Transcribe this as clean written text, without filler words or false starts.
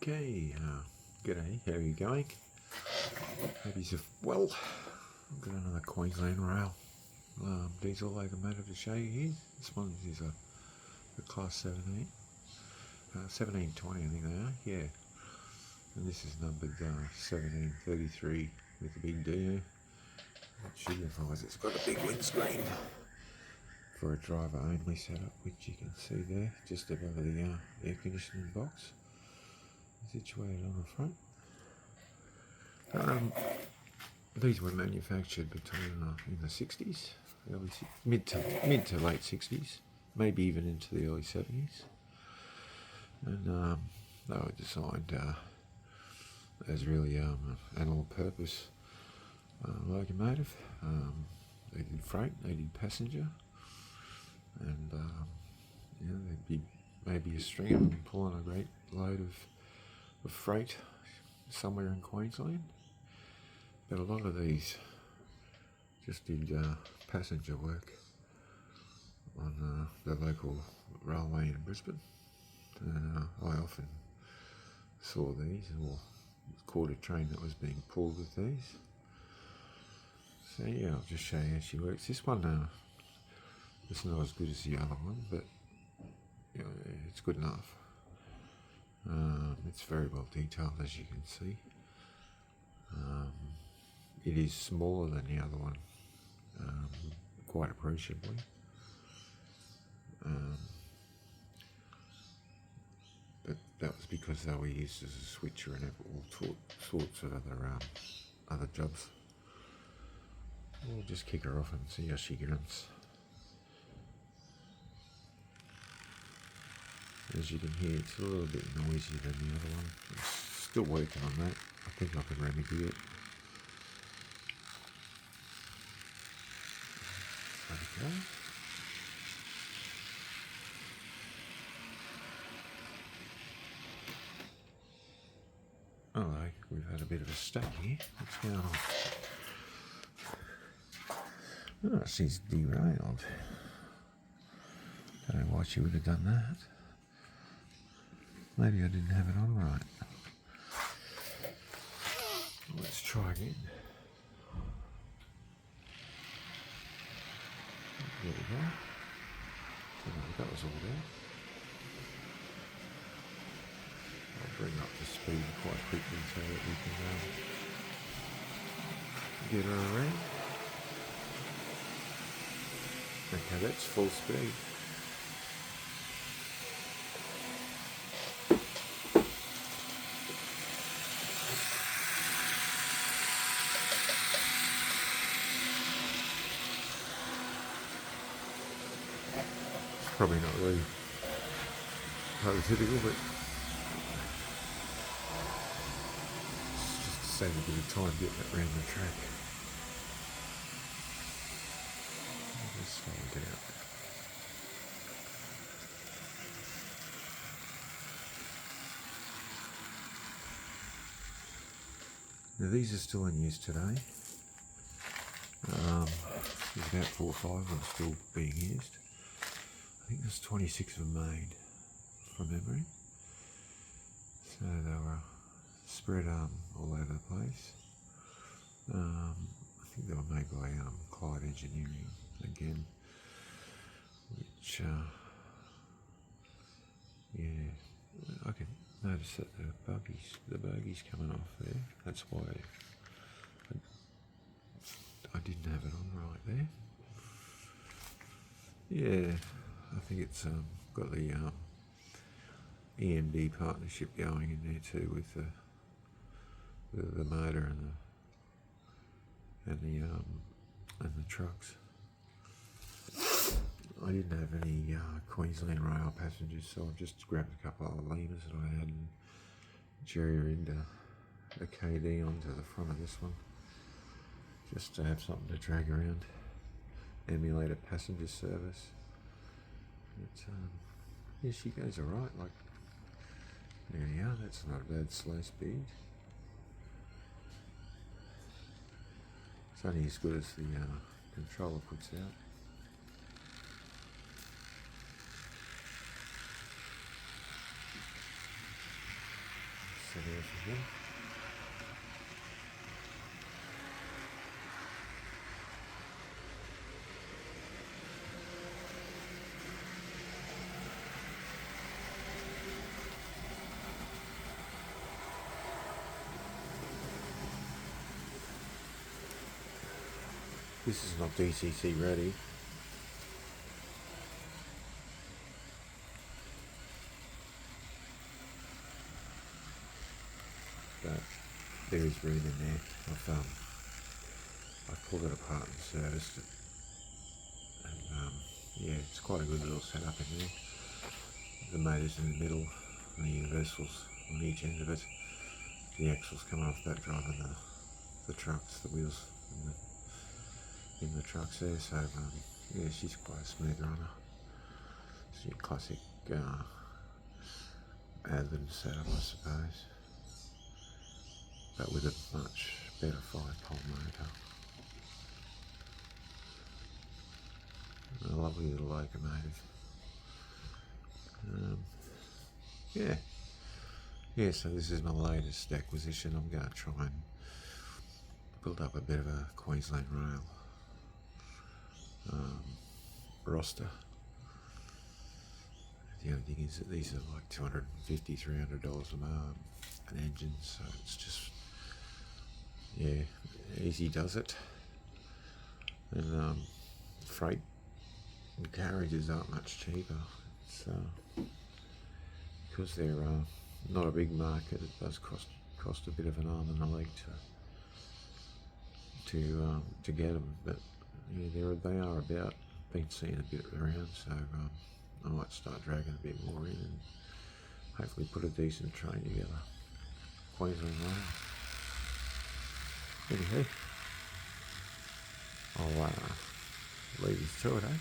Okay, g'day, how are you going? Hope you're well. I've got another Queensland rail diesel locomotive to show you here. This one is a Class 17, 1720 I think they are, yeah. And this is numbered 1733 with a big D. It signifies it's got a big windscreen for a driver only setup, which you can see there, just above the air conditioning box, situated on the front. These were manufactured between in the 60s, mid to late 60s, maybe even into the early 70s, and they were designed as really an all-purpose locomotive. They did freight, they did passenger, and they'd be maybe a stringer and pulling a great load of freight somewhere in Queensland. But a lot of these just did passenger work on the local railway in Brisbane. I often saw these or caught a train that was being pulled with these. So yeah, I'll just show you how she works. This one, it's not as good as the other one, but you know, it's good enough. It's very well detailed, as you can see. It is smaller than the other one, quite appreciably. But that was because they were used as a switcher and have all sorts of other jobs. We'll just kick her off and see how she grunts. As you can hear, it's a little bit noisier than the other one. I'm still working on that. I think I can remedy it. Okay. Alright, we've had a bit of a stack here. What's going on? Oh, she's derailed. Don't know why she would have done that. Maybe I didn't have it on right. Let's try again. There we go. So that was all there. I'll bring up the speed quite quickly so that we can get her around. Okay, that's full speed. Probably not really prototypical, but it's just to save a bit of time getting it around the track. I'll just slow it out. Now these are still in use today. There's about 4 or 5 of them still being used. I think there's 26 of them made from memory. So they were spread all over the place. I think they were made by Clyde Engineering again, which yeah, I can notice that the bogey's coming off there. That's why I didn't have it on right there. Yeah, I think it's got the EMD partnership going in there too with the motor and the trucks. I didn't have any Queensland rail passengers, so I just grabbed a couple of lemurs that I had and jerry-rigged a KD onto the front of this one, just to have something to drag around, emulate a passenger service. But yeah, she goes alright. Like, there you are, that's not a bad slow speed. It's only as good as the controller puts out. of earth again. This is not DCC ready. But there is room in there. I've pulled it apart and serviced it. And yeah, it's quite a good little setup in there. The motor's in the middle, and the universals on each end of it. The axles coming off that driving the trucks, the wheels in the trucks there. So yeah, she's quite a smooth runner. It's your classic Advent setup, I suppose, but with a much better 5-pole motor. A lovely little locomotive. Yeah, so this is my latest acquisition. I'm going to try and build up a bit of a Queensland Rail roster. The only thing is that these are like $250, $300 an engine, so it's just, yeah, easy does it. And freight and carriages aren't much cheaper. It's because they're not a big market, it does cost a bit of an arm and a leg to get them. But yeah, they are about been seen a bit around, so I might start dragging a bit more in and hopefully put a decent train together. Queensland Rail. Anyway, I'll leave you to it, eh?